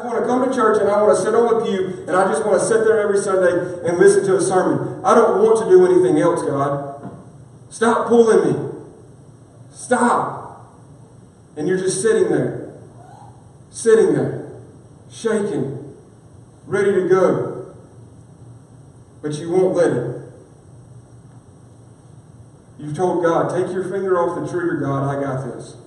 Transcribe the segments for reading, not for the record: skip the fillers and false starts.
want to come to church and I want to sit on the pew and I just want to sit there every Sunday and listen to a sermon. I don't want to do anything else, God. Stop pulling me. Stop. And you're just sitting there, shaking, ready to go. But you won't let it. You've told God, take your finger off the trigger, God, I got this.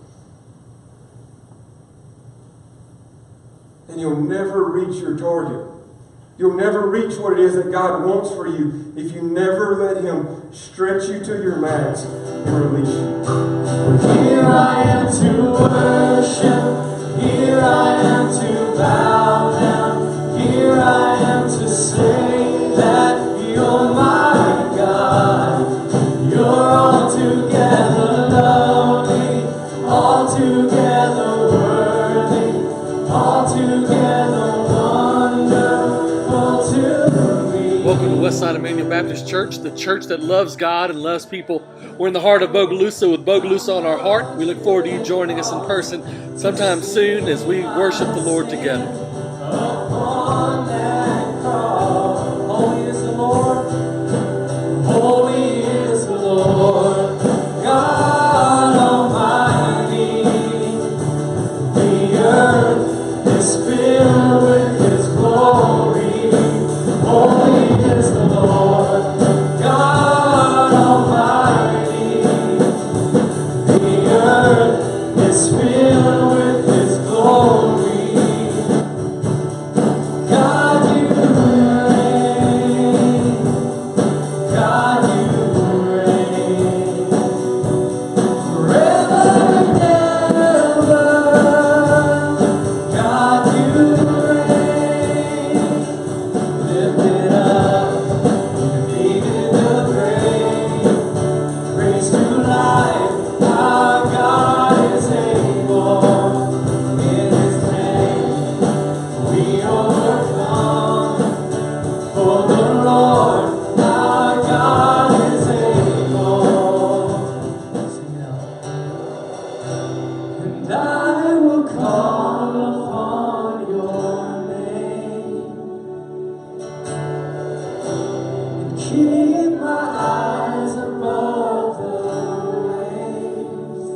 And you'll never reach your target. You'll never reach what it is that God wants for you if you never let Him stretch you to your max and release you. Here I am to worship. Here I am to bow down. Here I am to say that you're my God. You're altogether lovely, altogether worthy, altogether wonderful to me. Welcome to Westside Emmanuel Baptist Church, the church that loves God and loves people. We're in the heart of Bogalusa with Bogalusa on our heart. We look forward to you joining us in person sometime soon as we worship the Lord together. Upon that cross, holy is the Lord, holy is the Lord, God Almighty. The earth is filled with His glory. Holy is the Lord, God Almighty. The earth is filled with His glory. God, you reign. God, you reign. Forever and ever. God, you reign. Lifted up, defeated the grave. Raised to life, our God is able. In His name we overcome. For the Lord, our God is able. Sing it out. And I will call upon your name and keep my eyes above the waves.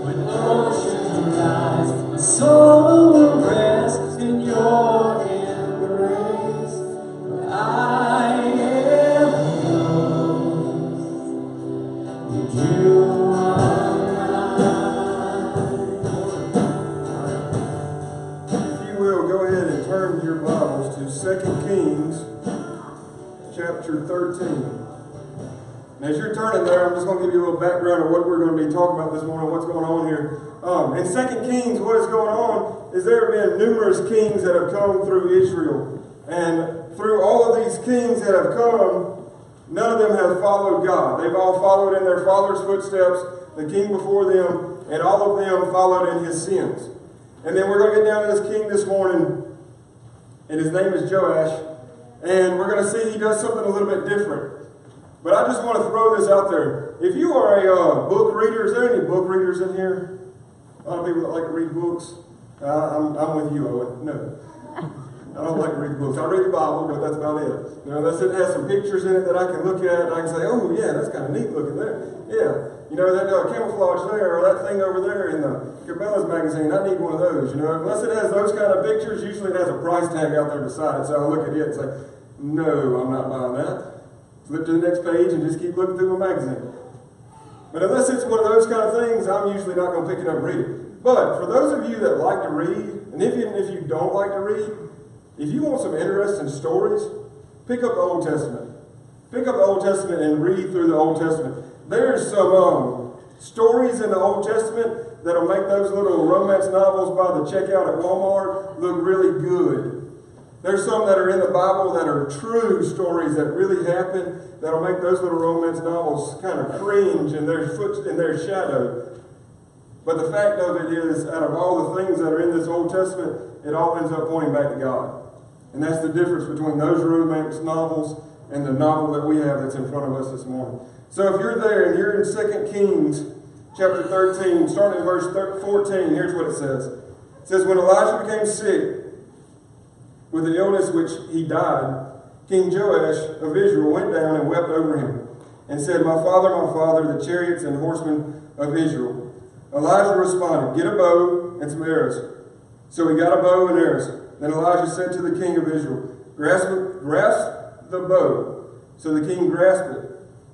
When oceans rise, my soul will rest in your embrace. For I am yours, and you If you will, go ahead and turn your Bibles to 2 Kings chapter 13. And as you're turning there, I'm just going to give you a little background of what we're going to be talking about this morning, what's going on here. In 2 Kings, what is going on is there have been numerous kings that have come through Israel. And through all of these kings that have come, none of them have followed God. They've all followed in their father's footsteps, the king before them, and all of them followed in his sins. And then we're going to get down to this king this morning, and his name is Joash. And we're going to see he does something a little bit different. But I just want to throw this out there. If you are a book reader, is there any book readers in here? A lot of people that like to read books. I'm with you, Owen. No. I don't like to read books. I read the Bible, but that's about it. You know, it has some pictures in it that I can look at and I can say, oh yeah, that's kind of neat looking there. Yeah. You know, that camouflage there, or that thing over there in the Cabela's magazine, I need one of those, you know. Unless it has those kind of pictures, usually it has a price tag out there beside it. So I look at it and say, no, I'm not buying that. Flip to the next page and just keep looking through my magazine. But unless it's one of those kind of things, I'm usually not going to pick it up and read it. But for those of you that like to read, and even if you don't like to read, if you want some interesting stories, pick up the Old Testament. Pick up the Old Testament and read through the Old Testament. There's some stories in the Old Testament that'll make those little romance novels by the checkout at Walmart look really good. There's some that are in the Bible that are true stories that really happened that'll make those little romance novels kind of cringe in their shadow. But the fact of it is, out of all the things that are in this Old Testament, it all ends up pointing back to God. And that's the difference between those romance novels and the novel that we have that's in front of us this morning. So if you're there and you're in 2 Kings chapter 13, starting in verse 14, here's what it says. It says, when Elijah became sick, with an illness which he died, King Joash of Israel went down and wept over him, and said, my father, the chariots and horsemen of Israel. Elijah responded, get a bow and some arrows. So he got a bow and arrows. Then Elijah said to the king of Israel, grasp the bow. So the king grasped it.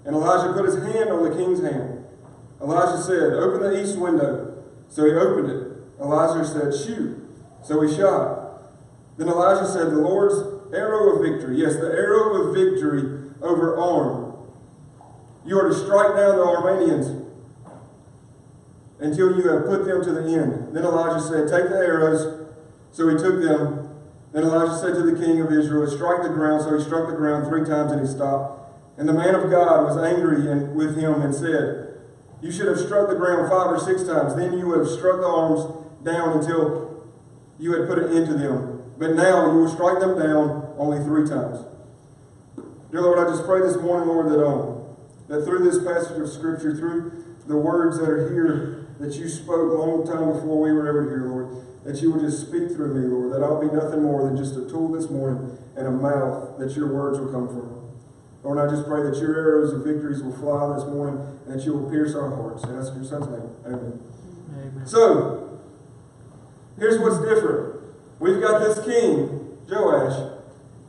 And Elijah put his hand on the king's hand. Elijah said, open the east window. So he opened it. Elijah said, shoot. So he shot. Then Elijah said, the Lord's arrow of victory, yes, the arrow of victory over Arm. You are to strike down the Arameans until you have put them to the end. Then Elijah said, take the arrows. So he took them. Then Elijah said to the king of Israel, strike the ground. So he struck the ground 3 times and he stopped. And the man of God was angry with him and said, you should have struck the ground 5 or 6 times. Then you would have struck the arms down until you had put an end to them. But now you will strike them down only 3 times. Dear Lord, I just pray this morning, Lord, that through this passage of Scripture, through the words that are here, that you spoke a long time before we were ever here, Lord, that you will just speak through me, Lord, that I'll be nothing more than just a tool this morning and a mouth that your words will come from. Lord, I just pray that your arrows of victories will fly this morning and that you will pierce our hearts. And ask in your son's name. Amen. Amen. So, here's what's different. We've got this king, Joash,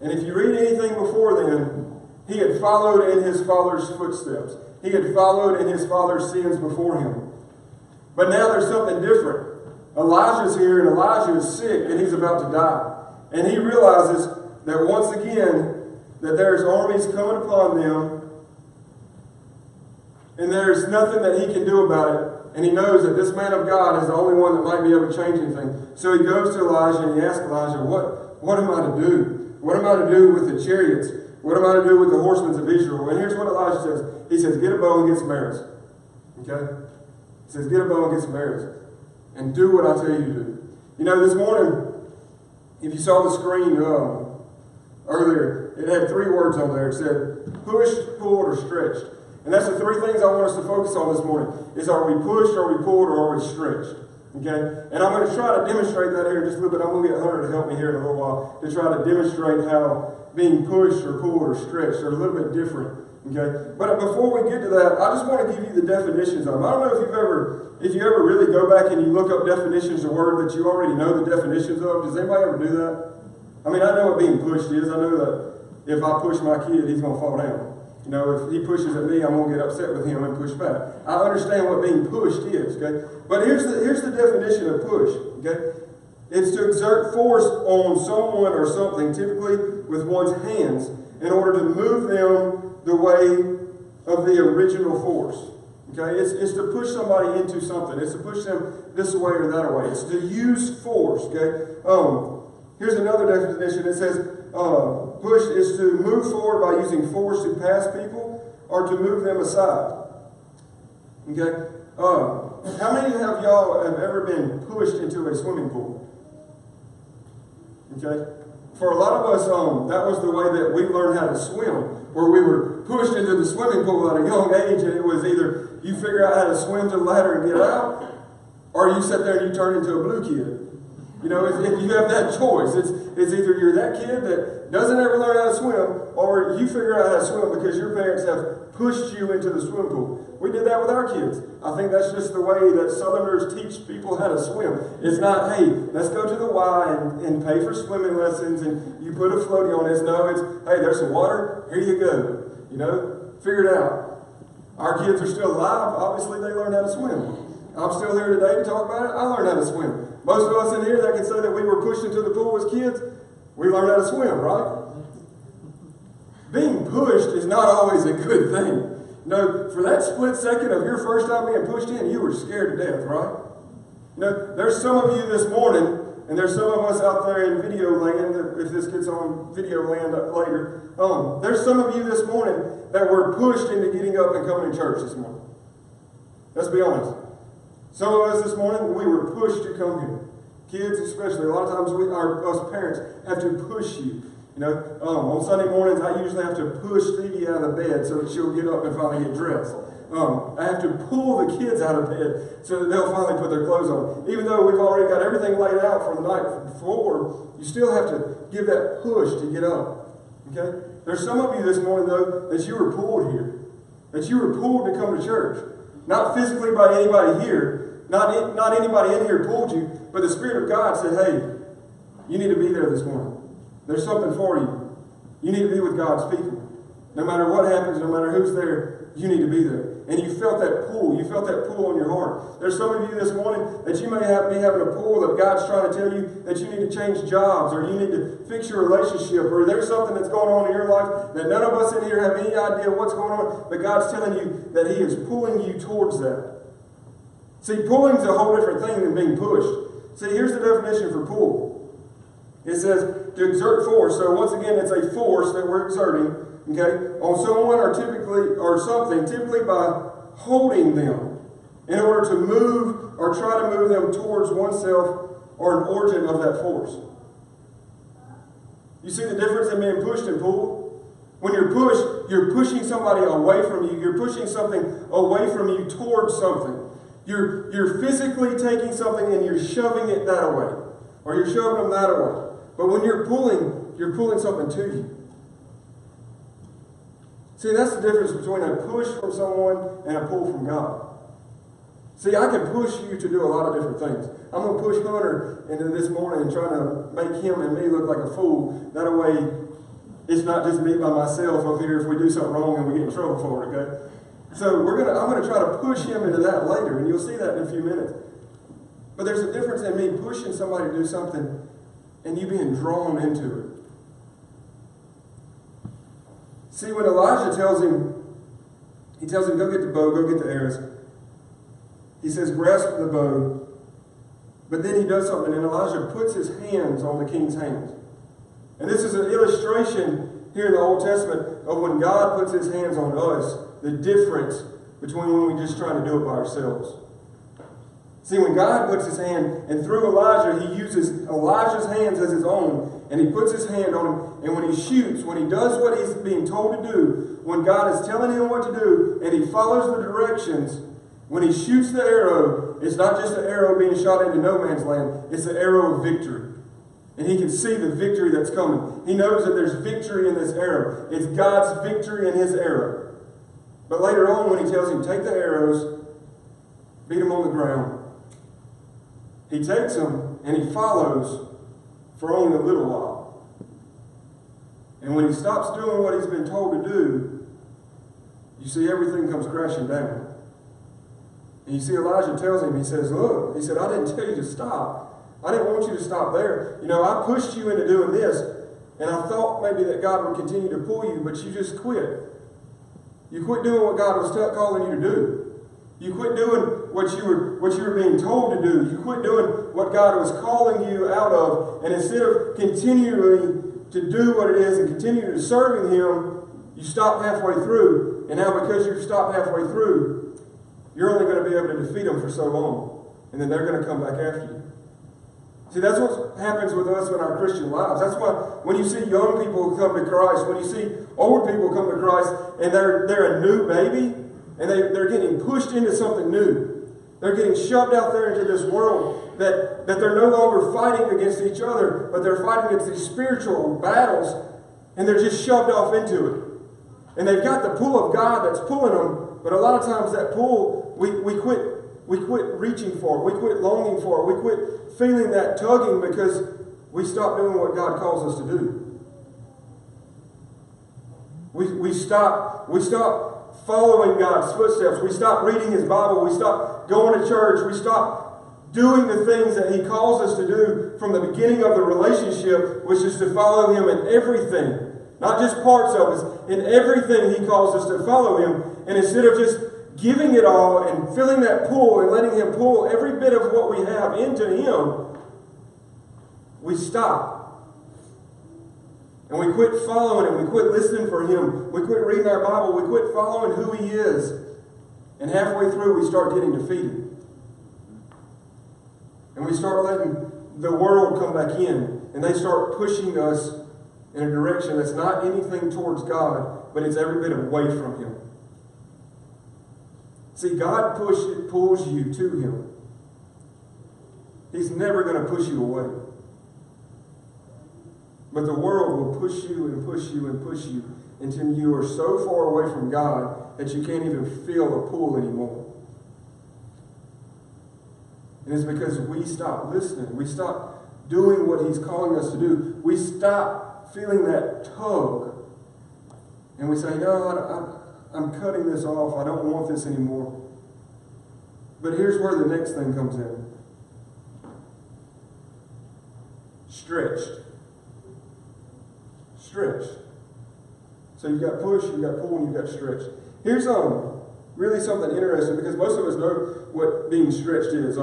and if you read anything before then, he had followed in his father's footsteps. He had followed in his father's sins before him. But now there's something different. Elijah's here, and Elijah is sick, and he's about to die. And he realizes that once again, that there's armies coming upon them, and there's nothing that he can do about it. And he knows that this man of God is the only one that might be able to change anything. So he goes to Elijah and he asks Elijah, what am I to do? What am I to do with the chariots? What am I to do with the horsemen of Israel? And here's what Elijah says. He says, get a bow and get some arrows. Okay? He says, get a bow and get some arrows. And do what I tell you to do. You know, this morning, if you saw the screen earlier, it had 3 words on there. It said, pushed, pulled, or stretched. And that's the 3 things I want us to focus on this morning. Is are we pushed, are we pulled, or are we stretched? Okay? And I'm going to try to demonstrate that here in just a little bit. I'm going to get Hunter to help me here in a little while to try to demonstrate how being pushed or pulled or stretched are a little bit different. Okay? But before we get to that, I just want to give you the definitions of them. I don't know if you ever really go back and you look up definitions of word that you already know the definitions of. Does anybody ever do that? I mean, I know what being pushed is. I know that if I push my kid, he's going to fall down. You know, if he pushes at me, I'm going to get upset with him and push back. I understand what being pushed is, okay? But here's the definition of push, okay? It's to exert force on someone or something, typically with one's hands, in order to move them the way of the original force, okay? It's to push somebody into something. It's to push them this way or that way. It's to use force, okay? Here's another definition. It says, push is to move forward by using force to pass people or to move them aside. Okay? How many of y'all have ever been pushed into a swimming pool? Okay? For a lot of us, that was the way that we learned how to swim, where we were pushed into the swimming pool at a young age, and it was either you figure out how to swim to the ladder and get out, or you sit there and you turn into a blue kid. You know, if you have that choice, it's either you're that kid that doesn't ever learn how to swim, or you figure out how to swim because your parents have pushed you into the swimming pool. We did that with our kids. I think that's just the way that Southerners teach people how to swim. It's not, hey, let's go to the Y and pay for swimming lessons and you put a floaty on this. No, it's, hey, there's some water, here you go. You know, figure it out. Our kids are still alive. Obviously, they learned how to swim. I'm still here today to talk about it. I learned how to swim. Most of us in here that can say that we were pushed into the pool as kids, we learned how to swim, right? Being pushed is not always a good thing. No, for that split second of your first time being pushed in, you were scared to death, right? You know, there's some of you this morning, and there's some of us out there in video land, if this gets on video land later, there's some of you this morning that were pushed into getting up and coming to church this morning. Let's be honest. Some of us this morning, we were pushed to come here. Kids especially, a lot of times us parents have to push you. You know, on Sunday mornings, I usually have to push Stevie out of the bed so that she'll get up and finally get dressed. I have to pull the kids out of bed so that they'll finally put their clothes on. Even though we've already got everything laid out from the night before, you still have to give that push to get up. Okay? There's some of you this morning, though, that you were pulled here. That you were pulled to come to church. Not physically by anybody here. Not anybody in here pulled you. But the Spirit of God said, hey, you need to be there this morning. There's something for you. You need to be with God's people. No matter what happens, no matter who's there, you need to be there. And you felt that pull. You felt that pull on your heart. There's some of you this morning that you may be having a pull that God's trying to tell you that you need to change jobs, or you need to fix your relationship, or there's something that's going on in your life that none of us in here have any idea what's going on, but God's telling you that He is pulling you towards that. See, pulling is a whole different thing than being pushed. See, here's the definition for pull. It says to exert force. So once again, it's a force that we're exerting, okay, on someone or something, typically by holding them in order to move or try to move them towards oneself or an origin of that force. You see the difference in being pushed and pulled? When you're pushed, you're pushing somebody away from you. You're pushing something away from you towards something. You're physically taking something and you're shoving it that way. Or you're shoving them that way. But when you're pulling something to you. See, that's the difference between a push from someone and a pull from God. See, I can push you to do a lot of different things. I'm going to push Hunter into this morning and try to make him and me look like a fool. That way, it's not just me by myself over here if we do something wrong and we get in trouble for it, okay? So I'm going to try to push him into that later, and you'll see that in a few minutes. But there's a difference in me pushing somebody to do something and you being drawn into it. See, when Elijah tells him, go get the bow, go get the arrows. He says, grasp the bow. But then he does something, and Elijah puts his hands on the king's hands. And this is an illustration here in the Old Testament of when God puts His hands on us, the difference between when we just try to do it by ourselves. See, when God puts His hand, and through Elijah, He uses Elijah's hands as His own, and He puts His hand on him, and when He shoots, when He does what He's being told to do, when God is telling him what to do, and he follows the directions, when he shoots the arrow, it's not just an arrow being shot into no man's land, it's the arrow of victory. And he can see the victory that's coming. He knows that there's victory in this arrow. It's God's victory in his arrow. But later on, when He tells him, take the arrows, beat them on the ground, he takes them and he follows for only a little while. And when he stops doing what he's been told to do, you see everything comes crashing down. And you see Elijah tells him, he says, look, he said, I didn't tell you to stop. I didn't want you to stop there. You know, I pushed you into doing this, and I thought maybe that God would continue to pull you, but you just quit. You quit doing what God was calling you to do. You quit doing what you were being told to do. You quit doing what God was calling you out of, and instead of continuing to do what it is and continue to serving Him, you stop halfway through. And now because you've stopped halfway through, you're only going to be able to defeat them for so long, and then they're going to come back after you. See, that's what happens with us in our Christian lives. That's why when you see young people come to Christ, when you see old people come to Christ, and they're a new baby, and they're getting pushed into something new. They're getting shoved out there into this world that they're no longer fighting against each other, but they're fighting against these spiritual battles, and they're just shoved off into it. And they've got the pull of God that's pulling them, but a lot of times that pull, we quit reaching for it. We quit longing for it. We quit feeling that tugging because we stop doing what God calls us to do. We stop following God's footsteps. We stop reading His Bible. We stop going to church. We stop doing the things that He calls us to do from the beginning of the relationship, which is to follow Him in everything. Not just parts of us. In everything He calls us to follow Him. And instead of just giving it all and feeling that pull and letting Him pull every bit of what we have into Him, we stop. And we quit following Him. We quit listening for Him. We quit reading our Bible. We quit following who He is. And halfway through, we start getting defeated. And we start letting the world come back in. And they start pushing us in a direction that's not anything towards God, but it's every bit away from Him. See, God pulls you to Him. He's never going to push you away. But the world will push you and push you and push you until you are so far away from God that you can't even feel a pull anymore. And it's because we stop listening. We stop doing what He's calling us to do. We stop feeling that tug. And we say, no, I'm cutting this off. I don't want this anymore. But here's where the next thing comes in. Stretched. Stretched. So you've got push, you've got pull, and you've got stretch. Here's really something interesting, because most of us know what being stretched is.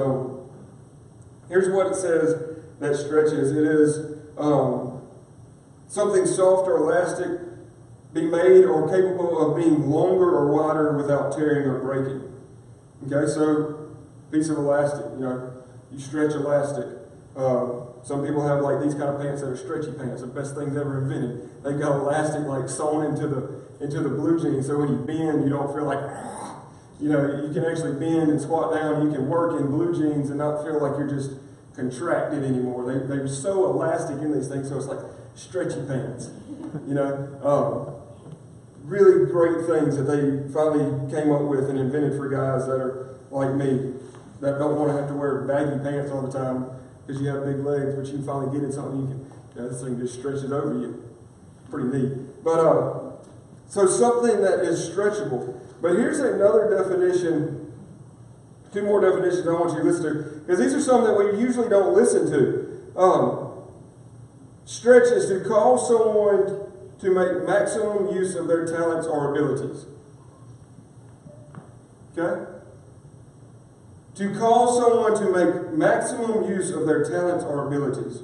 Here's what it says that stretch is. It is something soft or elastic, be made or capable of being longer or wider without tearing or breaking. Okay, so piece of elastic, you stretch elastic. Some people have like these kind of pants that are stretchy pants, the best things ever invented. They've got elastic like sewn into the blue jeans, so when you bend, you don't feel like, you can actually bend and squat down. You can work in blue jeans and not feel like you're just contracted anymore. They're so elastic in these things, so it's like stretchy pants. Really great things that they finally came up with and invented for guys that are like me, that don't want to have to wear baggy pants all the time because you have big legs, but you can finally get in something this thing just stretches over you. Pretty neat. But so something that is stretchable. But here's another definition, two more definitions I want you to listen to, because these are some that we usually don't listen to. Stretch is to cause someone to make maximum use of their talents or abilities. Okay? To cause someone to make maximum use of their talents or abilities.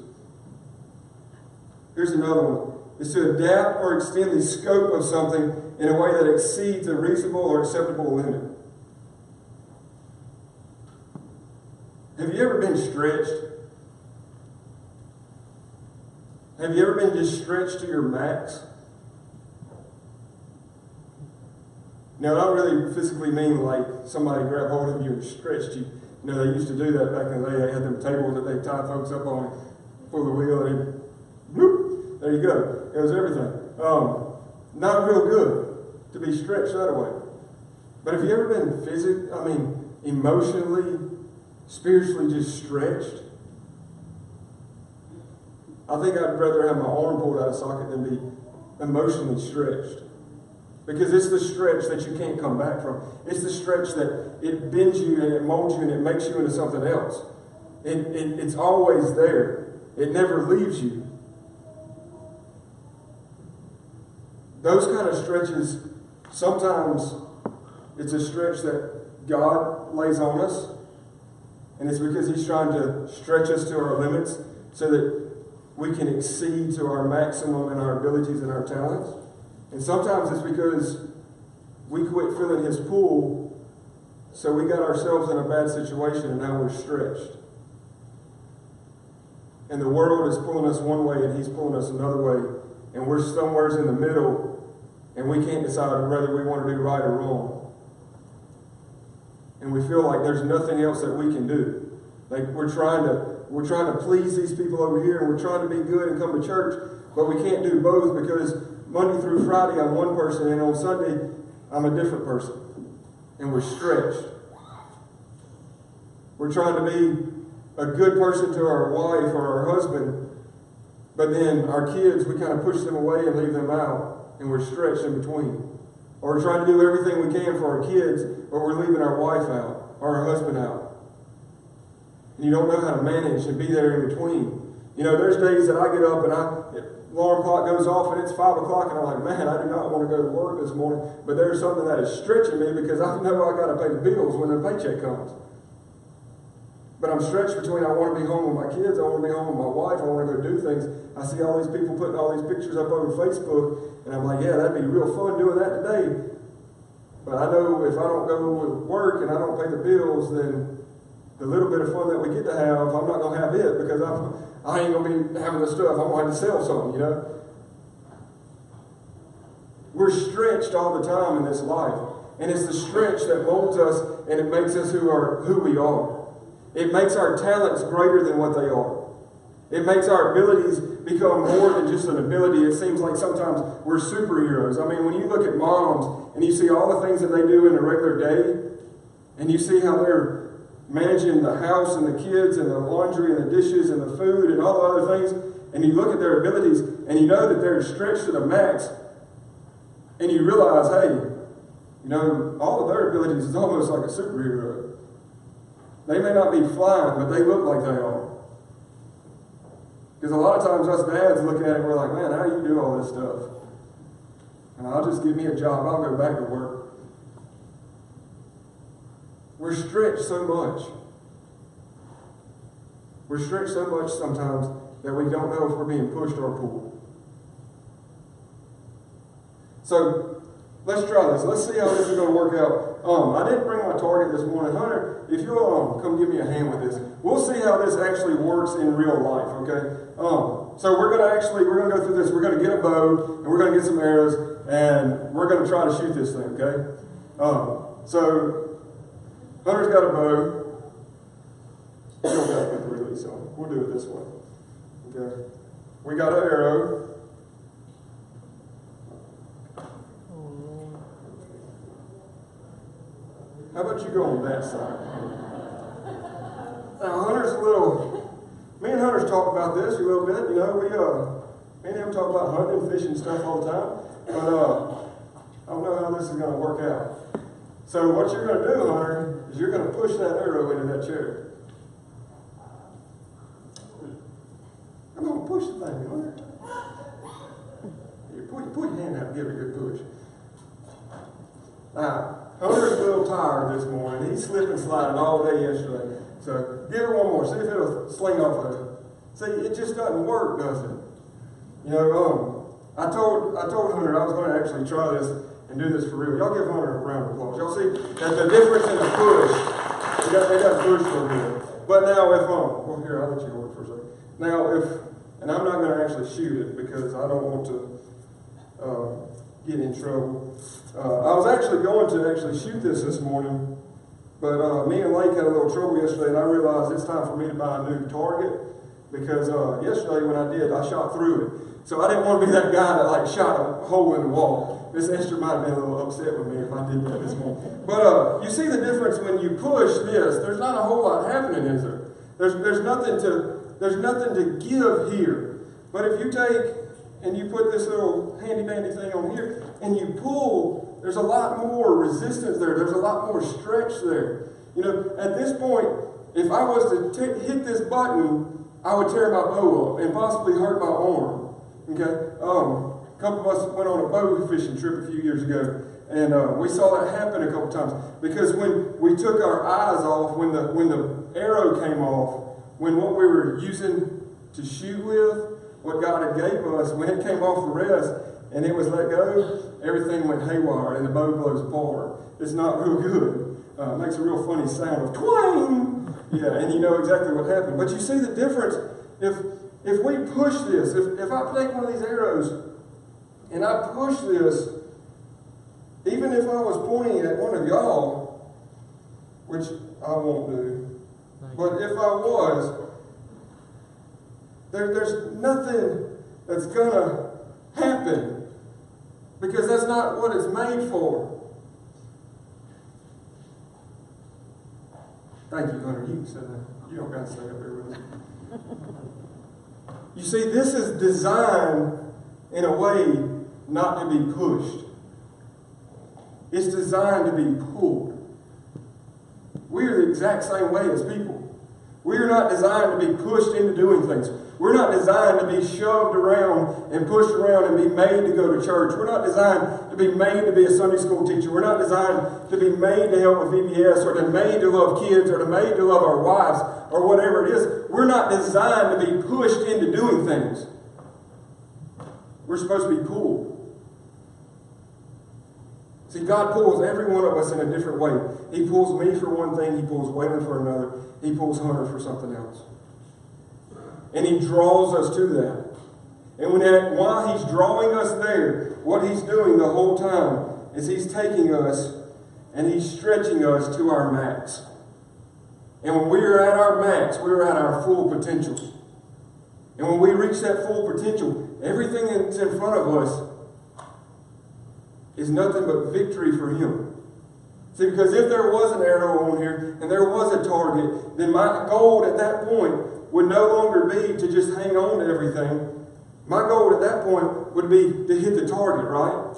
Here's another one. Is to adapt or extend the scope of something in a way that exceeds a reasonable or acceptable limit. Have you ever been stretched? Have you ever been just stretched to your max? Now, I don't really physically mean like somebody grabbed hold of you and stretched you. They used to do that back in the day. They had them tables that they tie folks up on, pull the wheel, and whoop, there you go. It was everything. Not real good to be stretched that way. But have you ever been emotionally, spiritually just stretched? I think I'd rather have my arm pulled out of socket than be emotionally stretched. Because it's the stretch that you can't come back from. It's the stretch that it bends you and it molds you and it makes you into something else. It's always there. It never leaves you. Those kind of stretches, sometimes it's a stretch that God lays on us. And it's because He's trying to stretch us to our limits so that we can exceed to our maximum in our abilities and our talents. And sometimes it's because we quit feeling His pull, so we got ourselves in a bad situation and now we're stretched. And the world is pulling us one way and He's pulling us another way. And we're somewhere in the middle and we can't decide whether we want to do right or wrong. And we feel like there's nothing else that we can do. Like we're trying to please these people over here and we're trying to be good and come to church, but we can't do both because Monday through Friday, I'm one person, and on Sunday, I'm a different person. And we're stretched. We're trying to be a good person to our wife or our husband, but then our kids, we kind of push them away and leave them out, and we're stretched in between. Or we're trying to do everything we can for our kids, but we're leaving our wife out, or our husband out. And you don't know how to manage and be there in between. There's days that I get up and alarm clock goes off and it's 5 o'clock and I'm like, man, I do not want to go to work this morning. But there's something that is stretching me because I know I got to pay the bills when the paycheck comes. But I'm stretched between I want to be home with my kids, I want to be home with my wife, I want to go do things. I see all these people putting all these pictures up over Facebook and I'm like, yeah, that'd be real fun doing that today. But I know if I don't go to work and I don't pay the bills, then the little bit of fun that we get to have, I'm not going to have it because I ain't going to be having the stuff. I'm going to have to sell something, We're stretched all the time in this life. And it's the stretch that molds us and it makes us who we are. It makes our talents greater than what they are. It makes our abilities become more than just an ability. It seems like sometimes we're superheroes. I mean, when you look at moms and you see all the things that they do in a regular day, and you see how they're managing the house and the kids and the laundry and the dishes and the food and all the other things, and you look at their abilities and you know that they're stretched to the max, and you realize, hey, you know, all of their abilities is almost like a superhero. They may not be flying, but they look like they are. Because a lot of times us dads look at it and we're like, man, how do you do all this stuff? And I'll just give me a job. I'll go back to work. We're stretched so much. We're stretched so much sometimes that we don't know if we're being pushed or pulled. So let's try this. Let's see how this is going to work out. I didn't bring my target this morning. Hunter, if you'll come give me a hand with this. We'll see how this actually works in real life, okay? So we're going to go through this. We're going to get a bow, and we're going to get some arrows, and we're going to try to shoot this thing, okay? So Hunter's got a bow. We don't got to put the release on. We'll do it this way, okay? We got an arrow. How about you go on that side? Now, me and Hunter's talk about this a little bit. You know, me and him talk about hunting, fishing, stuff all the time. But I don't know how this is going to work out. So what you're going to do, Hunter, is you're going to push that arrow into that chair. I'm going to push the thing, Hunter. You put your hand out and give it a good push. Now, Hunter's a little tired this morning. He's slipping sliding all day yesterday. So give it one more. See if it'll sling off of it. See, it just doesn't work, does it? You know, I told Hunter I was going to actually try this and do this for real. Y'all give Hunter a round of applause. Y'all see that the difference in the push. They got pushed a little bit. But now if well here, I'll let you hold it for a second. Now and I'm not going to actually shoot it because I don't want to get in trouble. I was actually going to shoot this morning, but me and Lake had a little trouble yesterday, and I realized it's time for me to buy a new target because yesterday when I did, I shot through it. So I didn't want to be that guy that shot a hole in the wall. Miss Esther might have been a little upset with me if I did that this morning. But you see the difference when you push this. There's not a whole lot happening, is there? There's nothing to give here. But if you take and you put this little handy-dandy thing on here, and you pull, there's a lot more resistance there. There's a lot more stretch there. You know, at this point, if I was to hit this button, I would tear my bow up and possibly hurt my arm. Okay? A couple of us went on a bow fishing trip a few years ago, and we saw that happen a couple times. Because when we took our eyes off, when the arrow came off, when what we were using to shoot with, what God had gave us, when it came off the rest and it was let go, everything went haywire and the bow blows apart. It's not real good. It makes a real funny sound of twang. Yeah, and you know exactly what happened. But you see the difference. If we push this, if I take one of these arrows and I push this, even if I was pointing at one of y'all, which I won't do, but if I was, there's nothing that's going to happen because that's not what it's made for. Thank you, Hunter. You can say that. You don't got to stay up here with me. You see, this is designed in a way not to be pushed. It's designed to be pulled. We're the exact same way as people. We are not designed to be pushed into doing things. We're not designed to be shoved around and pushed around and be made to go to church. We're not designed to be made to be a Sunday school teacher. We're not designed to be made to help with VBS or to made to love kids or to made to love our wives or whatever it is. We're not designed to be pushed into doing things. We're supposed to be pulled. See, God pulls every one of us in a different way. He pulls me for one thing. He pulls Waylon for another. He pulls Hunter for something else. And He draws us to that. And while He's drawing us there, what He's doing the whole time is He's taking us and He's stretching us to our max. And when we are at our max, we are at our full potential. And when we reach that full potential, everything that's in front of us is nothing but victory for Him. See, because if there was an arrow on here and there was a target, then my goal at that point would no longer be to just hang on to everything. My goal at that point would be to hit the target, right?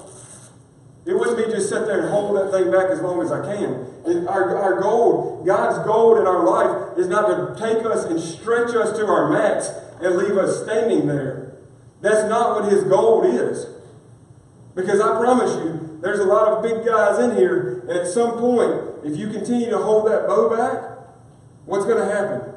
It wouldn't be just sit there and hold that thing back as long as I can. Our goal, God's goal in our life, is not to take us and stretch us to our max and leave us standing there. That's not what His goal is. Because I promise you, there's a lot of big guys in here, and at some point, if you continue to hold that bow back, what's going to happen?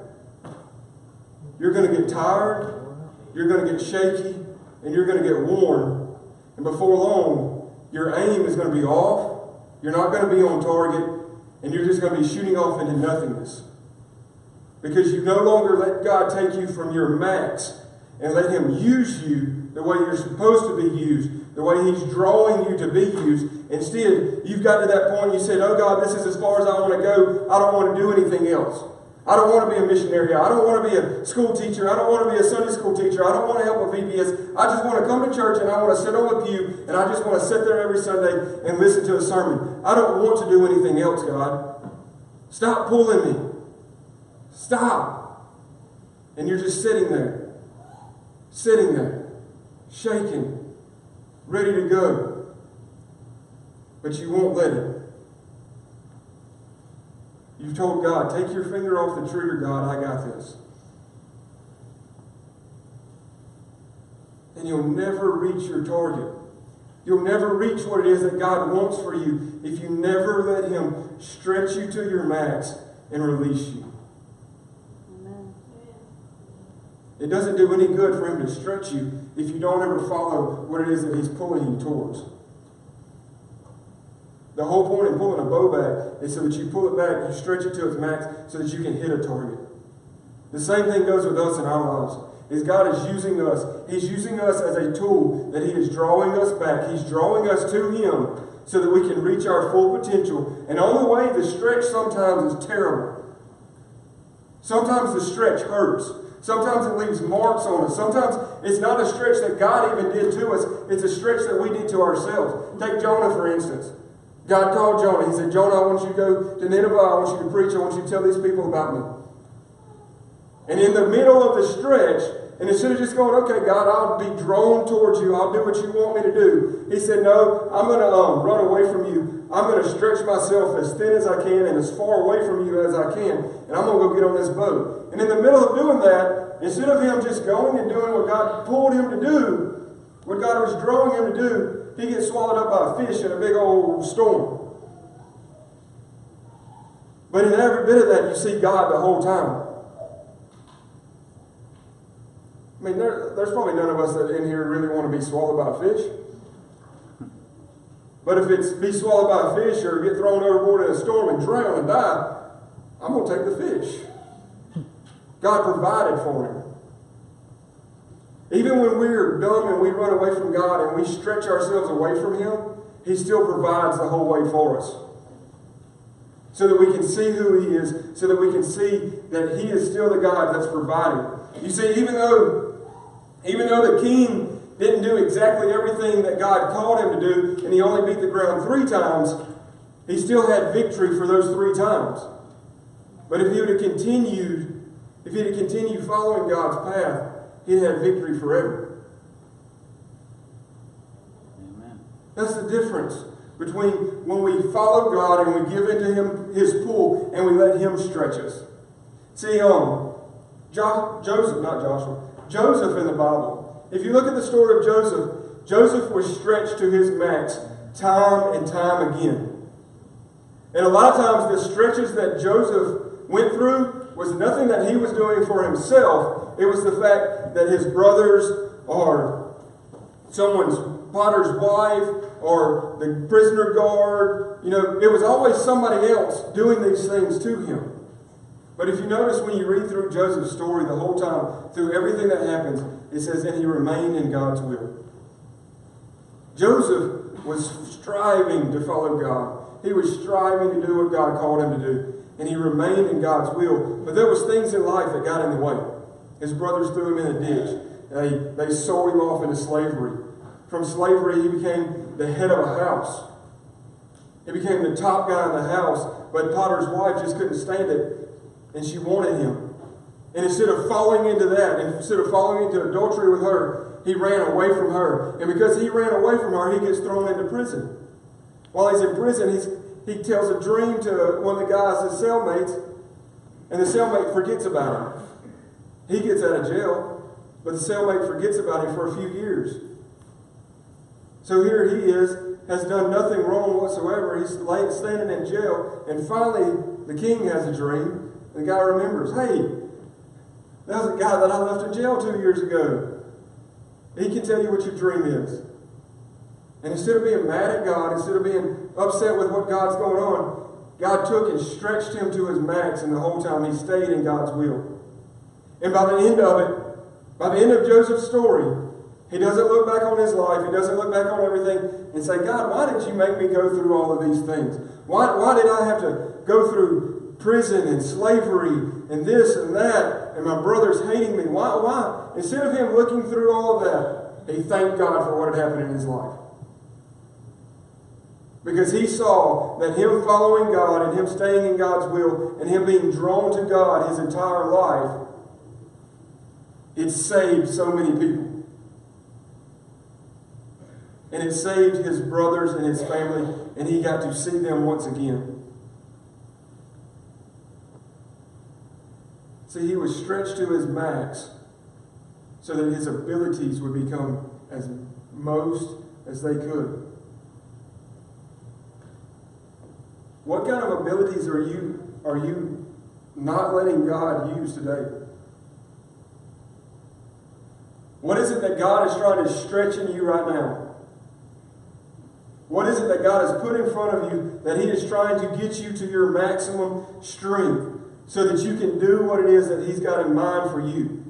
You're going to get tired, you're going to get shaky, and you're going to get worn. And before long, your aim is going to be off, you're not going to be on target, and you're just going to be shooting off into nothingness. Because you no longer let God take you from your max and let Him use you the way you're supposed to be used, the way He's drawing you to be used. Instead, you've got to that point you said, oh God, this is as far as I want to go. I don't want to do anything else. I don't want to be a missionary. I don't want to be a school teacher. I don't want to be a Sunday school teacher. I don't want to help with VBS. I just want to come to church and I want to sit on the pew and I just want to sit there every Sunday and listen to a sermon. I don't want to do anything else, God. Stop pulling me. Stop. And you're just sitting there, shaking, ready to go. But you won't let it. You've told God, take your finger off the trigger, God, I got this. And you'll never reach your target. You'll never reach what it is that God wants for you if you never let Him stretch you to your max and release you. Amen. It doesn't do any good for Him to stretch you if you don't ever follow what it is that He's pulling you towards. The whole point in pulling a bow back is so that you pull it back, you stretch it to its max so that you can hit a target. The same thing goes with us in our lives. Is God is using us. He's using us as a tool that He is drawing us back. He's drawing us to Him so that we can reach our full potential. And on the way, the stretch sometimes is terrible. Sometimes the stretch hurts. Sometimes it leaves marks on us. Sometimes it's not a stretch that God even did to us. It's a stretch that we did to ourselves. Take Jonah, for instance. God called Jonah. He said, Jonah, I want you to go to Nineveh. I want you to preach. I want you to tell these people about me. And in the middle of the stretch, and instead of just going, okay, God, I'll be drawn towards you. I'll do what you want me to do. He said, no, I'm going to run away from you. I'm going to stretch myself as thin as I can and as far away from you as I can. And I'm going to go get on this boat. And in the middle of doing that, instead of him just going and doing what God pulled him to do, what God was drawing him to do, he gets swallowed up by a fish in a big old storm. But in every bit of that, you see God the whole time. I mean, there's probably none of us that in here really want to be swallowed by a fish. But if it's be swallowed by a fish or get thrown overboard in a storm and drown and die, I'm going to take the fish. God provided for him. Even when we're dumb and we run away from God and we stretch ourselves away from Him, He still provides the whole way for us. So that we can see who He is, so that we can see that He is still the God that's providing. You see, even though the king didn't do exactly everything that God called him to do, and he only beat the ground 3 times, he still had victory for those 3 times. But if he would have continued following God's path, he'd have victory forever. Amen. That's the difference between when we follow God and we give into Him His pull and we let Him stretch us. See, Joseph in the Bible. If you look at the story of Joseph, Joseph was stretched to his max time and time again. And a lot of times the stretches that Joseph went through was nothing that he was doing for himself. It was the fact that his brothers or someone's potter's wife or the prisoner guard, it was always somebody else doing these things to him. But if you notice when you read through Joseph's story the whole time, through everything that happens, it says that he remained in God's will. Joseph was striving to follow God. He was striving to do what God called him to do. And he remained in God's will. But there was things in life that got in the way. His brothers threw him in a ditch. They sold him off into slavery. From slavery, he became the head of a house. He became the top guy in the house. But Potiphar's wife just couldn't stand it. And she wanted him. And instead of falling into that, instead of falling into adultery with her, he ran away from her. And because he ran away from her, he gets thrown into prison. While he's in prison, he tells a dream to one of the guys, his cellmates, and the cellmate forgets about him. He gets out of jail, but the cellmate forgets about him for a few years. So here he is, has done nothing wrong whatsoever. He's standing in jail, and finally the king has a dream. The guy remembers, hey, that was a guy that I left in jail 2 years ago. He can tell you what your dream is. And instead of being mad at God, instead of being upset with what God's going on, God took and stretched him to his max, and the whole time he stayed in God's will. And by the end of it, by the end of Joseph's story, he doesn't look back on his life, he doesn't look back on everything and say, God, why did you make me go through all of these things? Why did I have to go through prison and slavery and this and that, and my brothers hating me? Why? Instead of him looking through all of that, he thanked God for what had happened in his life. Because he saw that him following God and him staying in God's will and him being drawn to God his entire life, it saved so many people. And it saved his brothers and his family, and he got to see them once again. See, he was stretched to his max so that his abilities would become as most as they could. What kind of abilities are you not letting God use today? What is it that God is trying to stretch in you right now? What is it that God has put in front of you that he is trying to get you to your maximum strength so that you can do what it is that he's got in mind for you?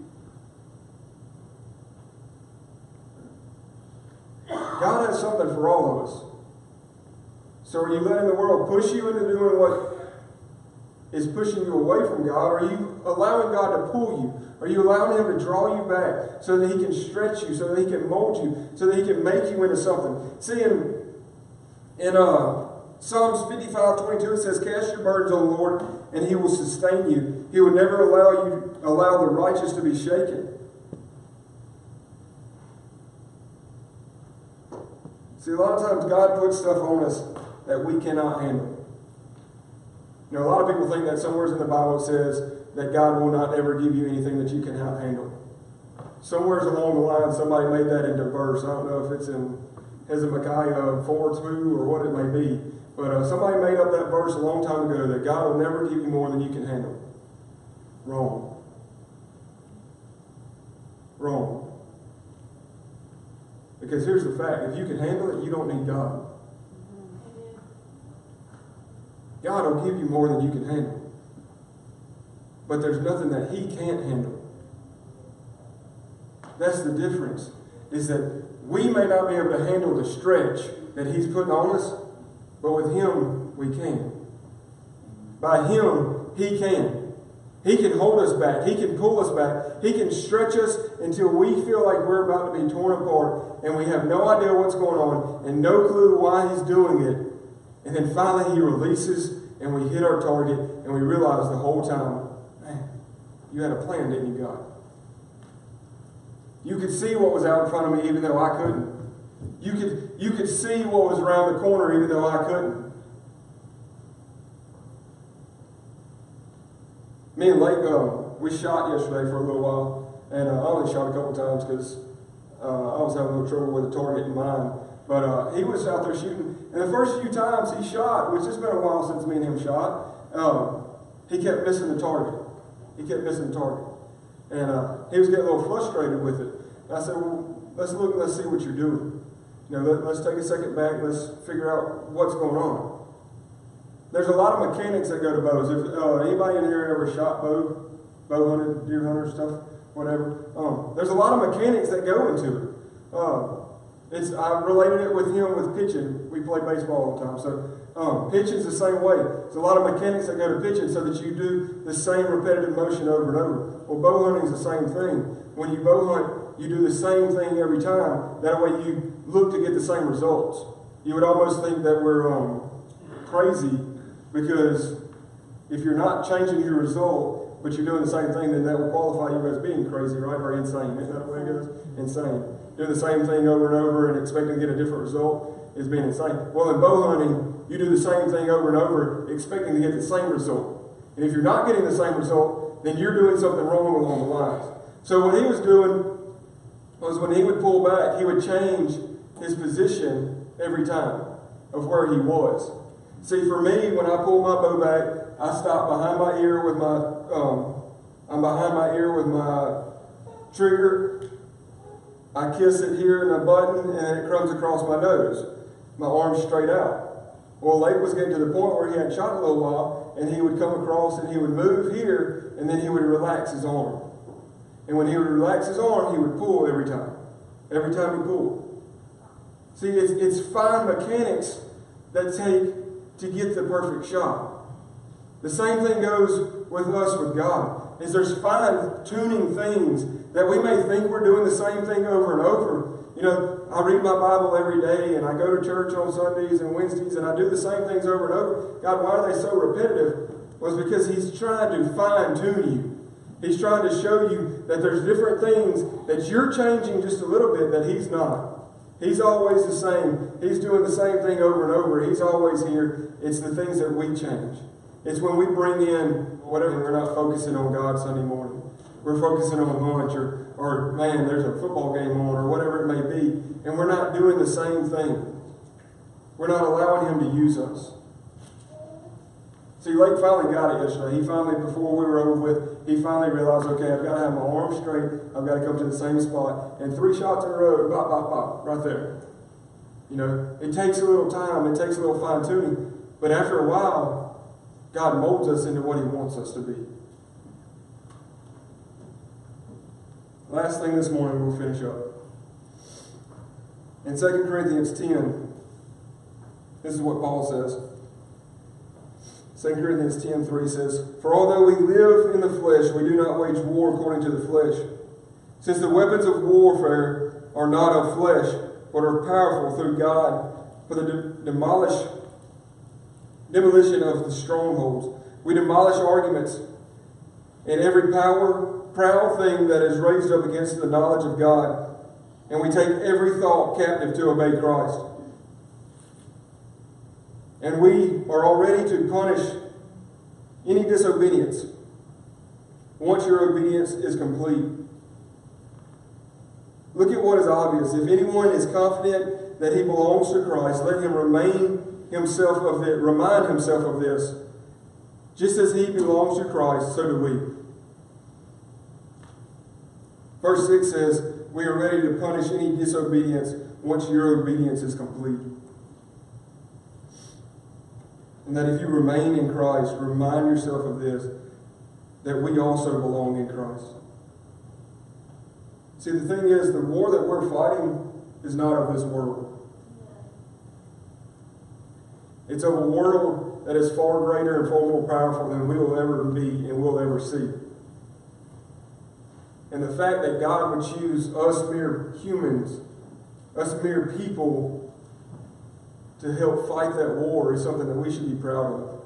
God has something for all of us. So are you letting the world push you into doing what is pushing you away from God? Or are you allowing God to pull you? Are you allowing him to draw you back so that he can stretch you, so that he can mold you, so that he can make you into something? See, in Psalms 55:22, it says, cast your burdens on the Lord, and he will sustain you. He will never allow the righteous to be shaken. See, a lot of times God puts stuff on us that we cannot handle. You know, a lot of people think that somewhere in the Bible it says that God will not ever give you anything that you cannot handle. Somewhere along the line, somebody made that into a verse. I don't know if it's in Micah 4:2 or what it may be. But somebody made up that verse a long time ago that God will never give you more than you can handle. Wrong. Wrong. Because here's the fact. If you can handle it, you don't need God. God will give you more than you can handle. But there's nothing that he can't handle. That's the difference. Is that we may not be able to handle the stretch that he's putting on us, but with him, we can. By him, he can. He can hold us back. He can pull us back. He can stretch us until we feel like we're about to be torn apart and we have no idea what's going on and no clue why he's doing it. And then finally he releases and we hit our target and we realize the whole time, man, you had a plan, didn't you, God? You could see what was out in front of me even though I couldn't. You could see what was around the corner even though I couldn't. Me and Lake, we shot yesterday for a little while, and I only shot a couple times because I was having a little trouble with a target in mind. But he was out there shooting, and the first few times he shot, which has been a while since me and him shot, he kept missing the target. He kept missing the target. And he was getting a little frustrated with it. And I said, well, let's look and let's see what you're doing. You know, let's take a second back and let's figure out what's going on. There's a lot of mechanics that go to bows. If anybody in here ever shot bow hunted, deer hunter stuff, whatever, there's a lot of mechanics that go into it. I related it with him with pitching. We play baseball all the time, so pitching's the same way. There's a lot of mechanics that go to pitching so that you do the same repetitive motion over and over. Well, bow hunting's the same thing. When you bow hunt, you do the same thing every time. That way you look to get the same results. You would almost think that we're crazy, because if you're not changing your result, but you're doing the same thing, then that will qualify you as being crazy, right? Or insane. Isn't that the way it goes? Insane. Doing the same thing over and over and expecting to get a different result is being insane. Well, in bow hunting, you do the same thing over and over, expecting to get the same result. And if you're not getting the same result, then you're doing something wrong along the lines. So what he was doing was, when he would pull back, he would change his position every time of where he was. See, for me, when I pull my bow back, I stop behind my ear with I'm behind my ear with my trigger. I kiss it here in the button, and it comes across my nose. My arm's straight out. Well, Lake was getting to the point where he hadn't shot in a little while, and he would come across and he would move here, and then he would relax his arm. And when he would relax his arm, he would pull every time. Every time he pulled. See, it's fine mechanics that take to get the perfect shot. The same thing goes with us with God. Is there's fine-tuning things that we may think we're doing the same thing over and over. You know, I read my Bible every day, and I go to church on Sundays and Wednesdays, and I do the same things over and over. God, why are they so repetitive? Was because He's trying to fine-tune you. He's trying to show you that there's different things that you're changing just a little bit that He's not. He's always the same. He's doing the same thing over and over. He's always here. It's the things that we change. It's when we bring in whatever, we're not focusing on God Sunday morning. We're focusing on lunch or man, there's a football game on, or whatever it may be. And we're not doing the same thing. We're not allowing Him to use us. See, Lake finally got it yesterday. He finally, before we were over with, he finally realized, okay, I've got to have my arm straight. I've got to come to the same spot. And 3 shots in a row, bop, bop, bop, right there. You know, it takes a little time. It takes a little fine-tuning. But after a while, God molds us into what He wants us to be. Last thing this morning, we'll finish up. In 2 Corinthians 10, this is what Paul says. 2 Corinthians 10:3 says, "For although we live in the flesh, we do not wage war according to the flesh. Since the weapons of warfare are not of flesh, but are powerful through God for the demolition of the strongholds. We demolish arguments and every proud thing that is raised up against the knowledge of God, and we take every thought captive to obey Christ. And we are all ready to punish any disobedience once your obedience is complete." Look at what is obvious. If anyone is confident that he belongs to Christ, let him remind himself of this. Just as he belongs to Christ, so do we. Verse 6 says, we are ready to punish any disobedience once your obedience is complete. And that if you remain in Christ, remind yourself of this, that we also belong in Christ. See, the thing is, the war that we're fighting is not of this world. It's of a world that is far greater and far more powerful than we will ever be and will ever see. And the fact that God would choose us mere humans, us mere people, to help fight that war is something that we should be proud of.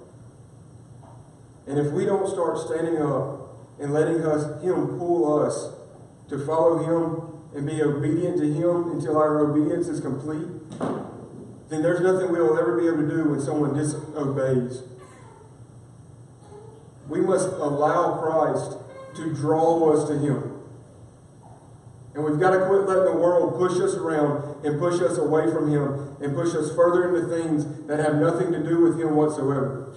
And if we don't start standing up and letting Him pull us to follow Him and be obedient to Him until our obedience is complete, then there's nothing we'll ever be able to do when someone disobeys. We must allow Christ to draw us to Him. And we've got to quit letting the world push us around and push us away from Him and push us further into things that have nothing to do with Him whatsoever.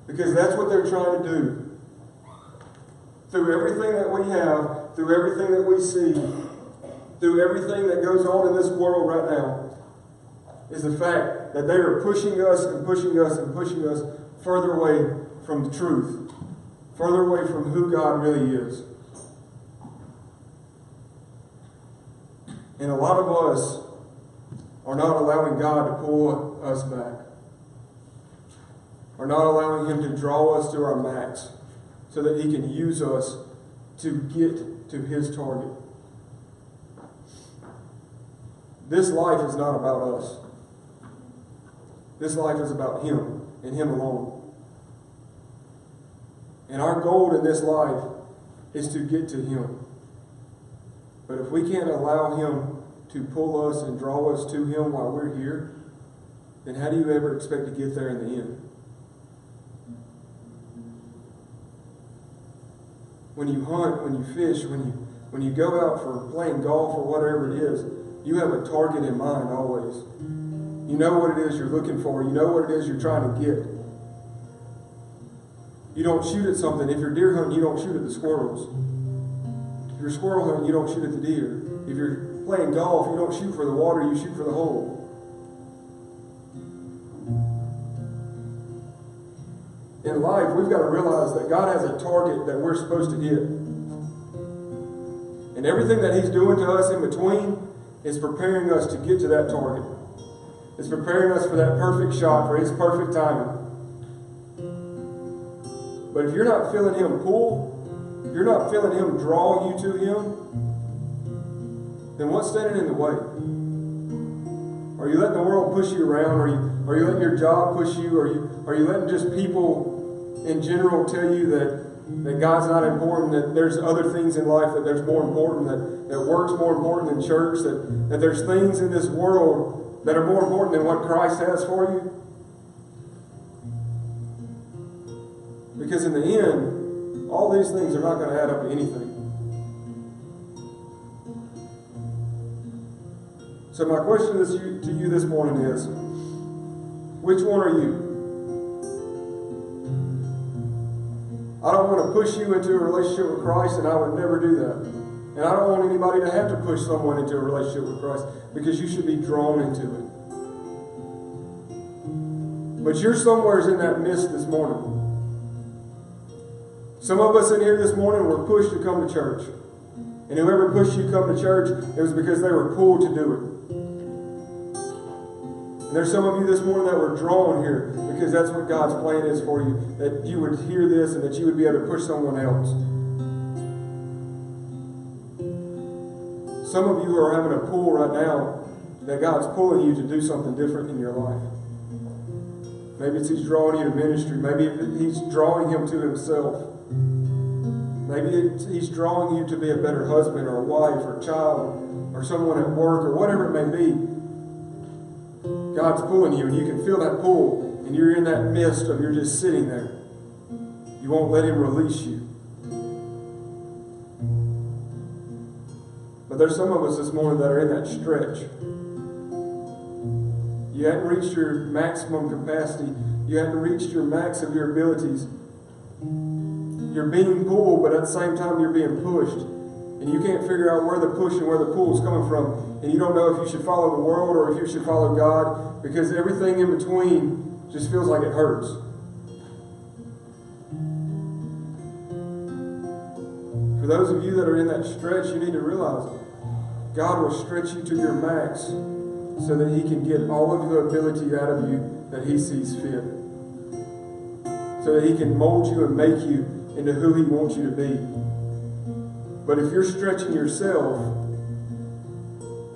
Because that's what they're trying to do. Through everything that we have, through everything that we see, through everything that goes on in this world right now, is the fact that they are pushing us and pushing us and pushing us further away from the truth, further away from who God really is. And a lot of us are not allowing God to pull us back, are not allowing Him to draw us to our max so that He can use us to get to His target. This life is not about us. This life is about Him and Him alone. And our goal in this life is to get to Him. But if we can't allow Him to pull us and draw us to Him while we're here, then how do you ever expect to get there in the end? When you hunt, when you fish, when you go out for playing golf or whatever it is, you have a target in mind always. You know what it is you're looking for. You know what it is you're trying to get. You don't shoot at something. If you're deer hunting, you don't shoot at the squirrels. If you're squirrel hunting, you don't shoot at the deer. If you're playing golf, you don't shoot for the water, you shoot for the hole. In life, we've got to realize that God has a target that we're supposed to hit. And everything that He's doing to us in between is preparing us to get to that target. It's preparing us for that perfect shot, for His perfect timing. But if you're not feeling Him pull, if you're not feeling Him draw you to Him, then what's standing in the way? Are you letting the world push you around? Are you letting your job push you? Are you letting just people in general tell you that God's not important, that there's other things in life that there's more important, that work's more important than church, that there's things in this world that are more important than what Christ has for you? Because in the end, all these things are not going to add up to anything. So my question to you this morning is, which one are you? I don't want to push you into a relationship with Christ, and I would never do that. And I don't want anybody to have to push someone into a relationship with Christ, because you should be drawn into it. But you're somewhere in that mist this morning. Some of us in here this morning were pushed to come to church. And whoever pushed you to come to church, it was because they were pulled to do it. And there's some of you this morning that were drawn here because that's what God's plan is for you, that you would hear this and that you would be able to push someone else. Some of you are having a pull right now that God's pulling you to do something different in your life. Maybe it's He's drawing you to ministry. Maybe He's drawing Him to Himself. Maybe He's drawing you to be a better husband or a wife or child or someone at work or whatever it may be. God's pulling you, and you can feel that pull, and you're in that mist of you're just sitting there. You won't let Him release you. But there's some of us this morning that are in that stretch. You hadn't reached your maximum capacity. You hadn't reached your max of your abilities. You're being pulled, but at the same time you're being pushed. And you can't figure out where the push and where the pull is coming from. And you don't know if you should follow the world or if you should follow God, because everything in between just feels like it hurts. For those of you that are in that stretch, you need to realize God will stretch you to your max so that He can get all of the ability out of you that He sees fit. So that He can mold you and make you into who He wants you to be. But if you're stretching yourself,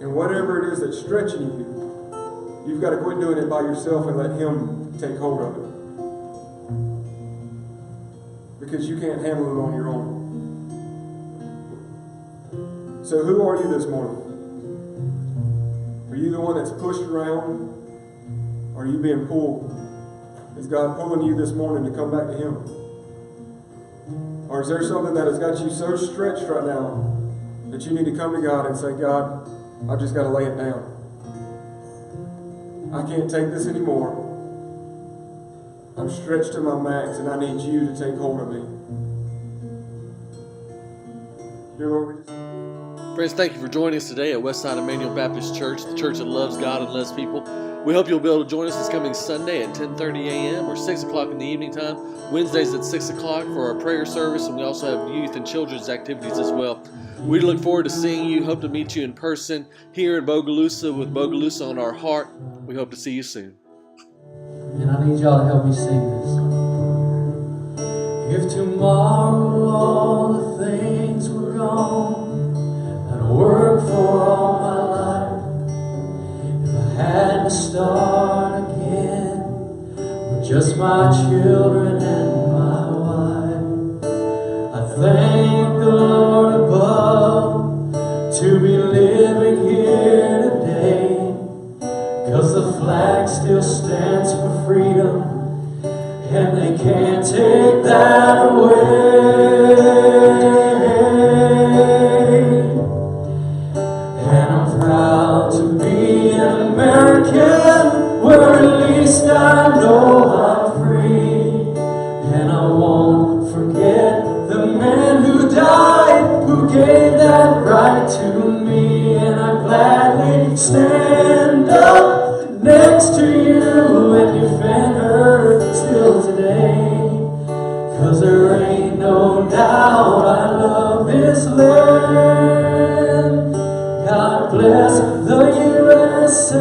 and whatever it is that's stretching you, you've got to quit doing it by yourself and let Him take hold of it. Because you can't handle it on your own. So who are you this morning? Are you the one that's pushed around? Or are you being pulled? Is God pulling you this morning to come back to Him? Or is there something that has got you so stretched right now that you need to come to God and say, God, I've just got to lay it down. I can't take this anymore. I'm stretched to my max and I need you to take hold of me. Dear Lord, we just... Friends, thank you for joining us today at Westside Emmanuel Baptist Church, the church that loves God and loves people. We hope you'll be able to join us this coming Sunday at 10:30 a.m. or 6 o'clock in the evening time. Wednesdays at 6 o'clock for our prayer service, and we also have youth and children's activities as well. We look forward to seeing you. Hope to meet you in person here in Bogalusa with Bogalusa on our heart. We hope to see you soon. And I need y'all to help me sing this. If tomorrow all the things were gone that I worked for all my life, if I had to start again with just my children and my wife, I thank the Lord above to be living here today, 'cause the flag still stands for freedom, and they can't take that away. And I'm proud to be an American, where at least I know I'm free. And I won't forget the man who died, who gave that right to me. And I gladly stand up next to you and defend her still today, 'cause there ain't no doubt I love this land. God bless the USA.